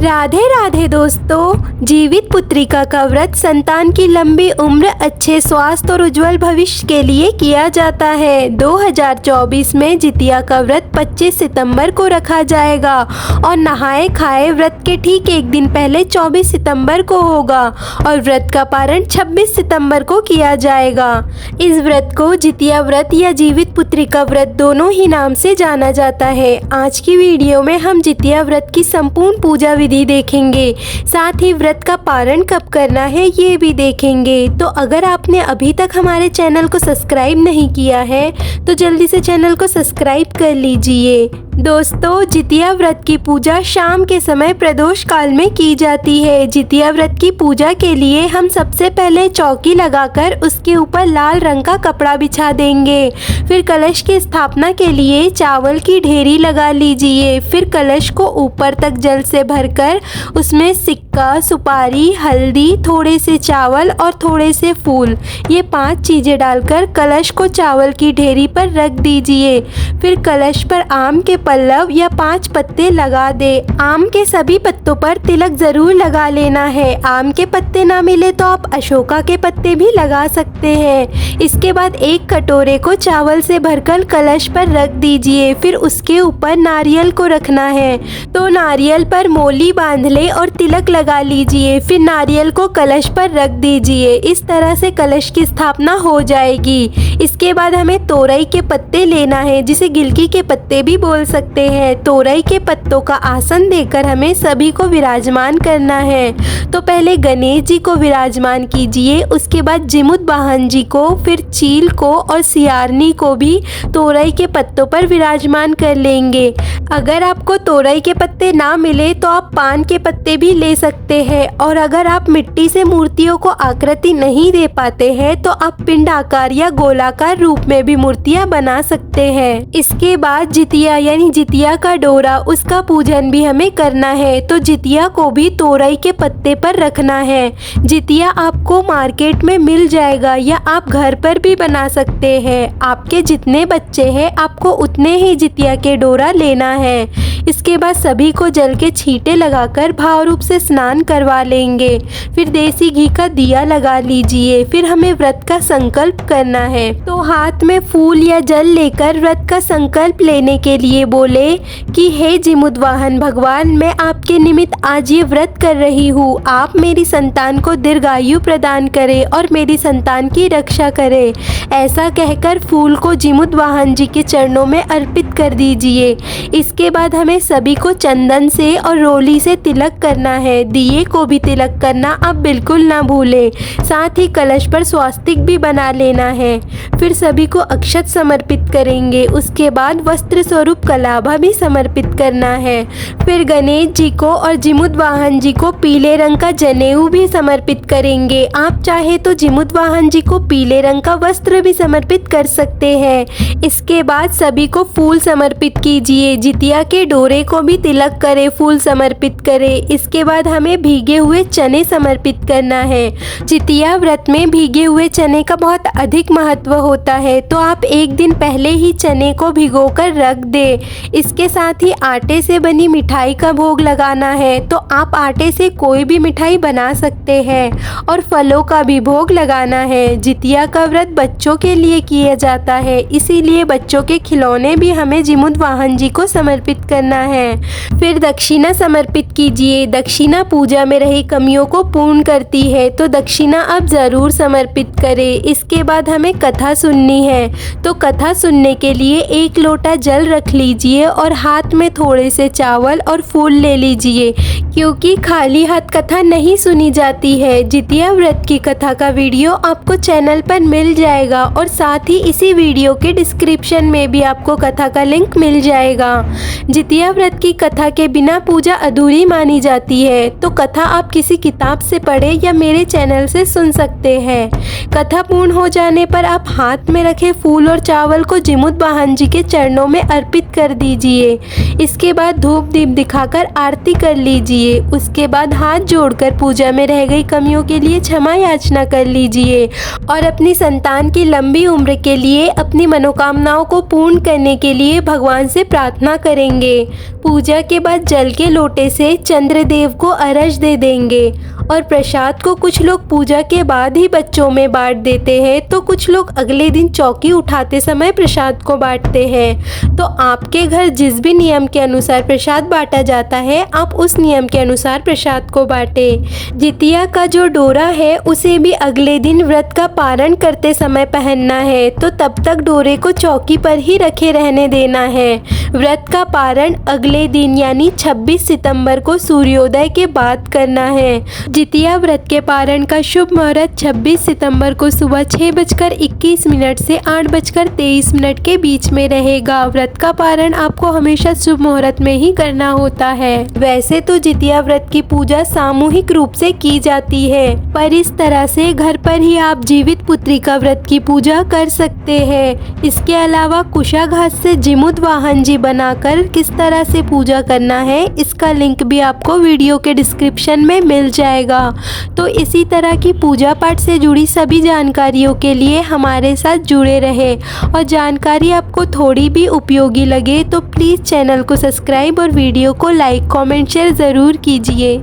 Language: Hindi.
राधे राधे दोस्तों, जीवित पुत्रिका का व्रत संतान की लंबी उम्र, अच्छे स्वास्थ्य और उज्जवल भविष्य के लिए किया जाता है। 2024 में जितिया का व्रत 25 सितंबर को रखा जाएगा और नहाए खाए व्रत के ठीक एक दिन पहले 24 सितंबर को होगा और व्रत का पारण 26 सितंबर को किया जाएगा। इस व्रत को जितिया व्रत या जीवित पुत्रिका व्रत दोनों ही नाम से जाना जाता है। आज की वीडियो में हम जितिया व्रत की संपूर्ण पूजा विधि देखेंगे, साथ ही व्रत का पारण कब करना है ये भी देखेंगे। तो अगर आपने अभी तक हमारे चैनल को सब्सक्राइब नहीं किया है तो जल्दी से चैनल को सब्सक्राइब कर लीजिए। दोस्तों, जितिया व्रत की पूजा शाम के समय प्रदोष काल में की जाती है। जितिया व्रत की पूजा के लिए हम सबसे पहले चौकी लगाकर उसके ऊपर लाल रंग का कपड़ा बिछा देंगे। फिर कलश की स्थापना के लिए चावल की ढेरी लगा लीजिए। फिर कलश को ऊपर तक जल से भरकर उसमें सिक्का, सुपारी, हल्दी, थोड़े से चावल और थोड़े से फूल, ये 5 चीज़ें डालकर कलश को चावल की ढेरी पर रख दीजिए। फिर कलश पर आम के पल्लव या 5 पत्ते लगा दे। आम के सभी पत्तों पर तिलक जरूर लगा लेना है। आम के पत्ते ना मिले तो आप अशोका के पत्ते भी लगा सकते हैं। इसके बाद एक कटोरे को चावल से भरकर कलश पर रख दीजिए। फिर उसके ऊपर नारियल को रखना है तो नारियल पर मोली बांध ले और तिलक लगा लीजिए। फिर नारियल को कलश पर रख दीजिए। इस तरह से कलश की स्थापना हो जाएगी। इसके बाद हमें तोरई के पत्ते लेना है, जिसे गिलकी के पत्ते भी बोल सकते हैं। तोरई के पत्तों का आसन देकर हमें सभी को विराजमान करना है। तो पहले गणेश जी को विराजमान कीजिए, उसके बाद जिमुत वाहन जी को, फिर चील को और सियारनी को भी तोरई के पत्तों पर विराजमान कर लेंगे। अगर आपको तोरई के पत्ते ना मिले तो आप पान के पत्ते भी ले सकते हैं और अगर आप मिट्टी से मूर्तियों को आकृति नहीं दे पाते हैं तो आप पिंड आकार या गोलाकार रूप में भी मूर्तियां बना सकते हैं। इसके बाद जितिया यानी जितिया का डोरा, उसका पूजन भी हमें करना है। तो जितिया को भी तोरई के पत्ते पर रखना है। जितिया आपको मार्केट में मिल जाएगा या आप घर पर भी बना सकते हैं। आपके जितने बच्चे हैं आपको उतने ही जितिया के डोरा लेना है। इसके बाद सभी को जल के छींटे लगाकर भाव रूप से स्नान करवा लेंगे। फिर देसी घी का दिया लगा लीजिए। फिर हमें व्रत का संकल्प करना है। तो हाथ में फूल या जल लेकर व्रत का संकल्प लेने के लिए बोले कि हे जिमुत वाहन भगवान, मैं आपके निमित्त आज ये व्रत कर रही हूँ। आप मेरी संतान को दीर्घायु प्रदान करें और मेरी संतान की रक्षा करें। ऐसा कहकर फूल को जिमुत वाहन जी के चरणों में अर्पित कर दीजिए। इसके बाद हमें सभी को चंदन से और रोली से तिलक करना है। दिए को भी तिलक करना आप बिल्कुल ना भूलें। साथ ही कलश पर स्वास्तिक भी बना लेना है। फिर सभी को अक्षत समर्पित करेंगे। उसके बाद वस्त्र स्वरूप कलाभा भी समर्पित करना है। फिर गणेश जी को और जिमुत वाहन जी को पीले रंग का जनेऊ भी समर्पित करेंगे। आप चाहे तो जिमुत वाहन जी को पीले रंग का वस्त्र भी समर्पित कर सकते हैं। इसके बाद सभी को फूल समर्पित कीजिए। जितिया के डोरे को भी तिलक करे, फूल समर्पित करे। इसके बाद हमें भीगे हुए चने समर्पित करना है। जितिया व्रत में भीगे हुए चने का बहुत अधिक महत्व होता है, तो आप एक दिन पहले ही चने को भिगोकर रख दे। इसके साथ ही आटे से बनी मिठाई का भोग लगाना है। तो आप आटे से कोई भी मिठाई बना सकते हैं और फलों का भी भोग लगाना है। जितिया का व्रत बच्चों के लिए किया जाता है, इसीलिए बच्चों के खिलौने भी हमें जिमुत वाहन जी को समर्पित करना है। फिर दक्षिणा समर्पित कीजिए। दक्षिणा पूजा में रही कमियों को पूर्ण करती है, तो दक्षिणा आप जरूर समर्पित करें। इसके बाद हमें कथा सुननी है। तो कथा सुनने के लिए 1 लोटा जल रख लीजिए और हाथ में थोड़े से चावल और फूल ले लीजिए, क्योंकि खाली हाथ कथा नहीं सुनी जाती है। जितिया व्रत की कथा का वीडियो आपको चैनल पर मिल जाएगा और साथ ही इसी वीडियो के डिस्क्रिप्शन में भी आपको कथा का लिंक मिल जाएगा। जितिया व्रत की कथा के बिना पूजा अधूरी मानी जाती है। तो कथा आप किसी किताब से पढ़े या मेरे चैनल से सुन सकते हैं। कथा पूर्ण हो जाने पर आप हाथ में रखे फूल और चावल को जिमुत वाहन जी के चरणों में अर्पित कर दीजिए। इसके बाद धूप दीप दिखाकर आरती कर लीजिए। उसके बाद हाथ जोड़ जोड़कर पूजा में रह गई कमियों के लिए क्षमा याचना कर लीजिए और अपनी संतान की लंबी उम्र के लिए अपनी मनोकामनाओं को पूर्ण करने के लिए भगवान से प्रार्थना करेंगे। पूजा के बाद जल के लोटे से चंद्रदेव को अर्घ्य दे देंगे और प्रसाद को कुछ लोग पूजा के बाद ही बच्चों में बांट देते हैं, तो कुछ लोग अगले दिन चौकी उठाते समय प्रसाद को बांटते हैं। तो आपके घर जिस भी नियम के अनुसार प्रसाद बांटा जाता है, आप उस नियम के अनुसार प्रसाद को बांटें। जितिया का जो डोरा है उसे भी अगले दिन व्रत का पारण करते समय पहनना है, तो तब तक डोरे को चौकी पर ही रखे रहने देना है। व्रत का पारण अगले दिन यानी 26 सितंबर को सूर्योदय के बाद करना है। जितिया व्रत के पारण का शुभ मुहूर्त 26 सितंबर को सुबह 6:21 से 8:23 के बीच में रहेगा। व्रत का पारण आपको हमेशा शुभ मुहूर्त में ही करना होता है। वैसे तो जितिया व्रत की पूजा सामूहिक रूप से की जाती है, पर इस तरह से घर पर ही आप जीवित पुत्रिका व्रत की पूजा कर सकते हैं। इसके अलावा कुशा घास से जीमुत वाहन जी बनाकर किस तरह से पूजा करना है, इसका लिंक भी आपको वीडियो के डिस्क्रिप्शन में मिल जाएगा। तो इसी तरह की पूजा पाठ से जुड़ी सभी जानकारियों के लिए हमारे साथ जुड़े रहे और जानकारी आपको थोड़ी भी उपयोगी लगे तो प्लीज़ चैनल को सब्सक्राइब और वीडियो को लाइक कमेंट शेयर ज़रूर कीजिए।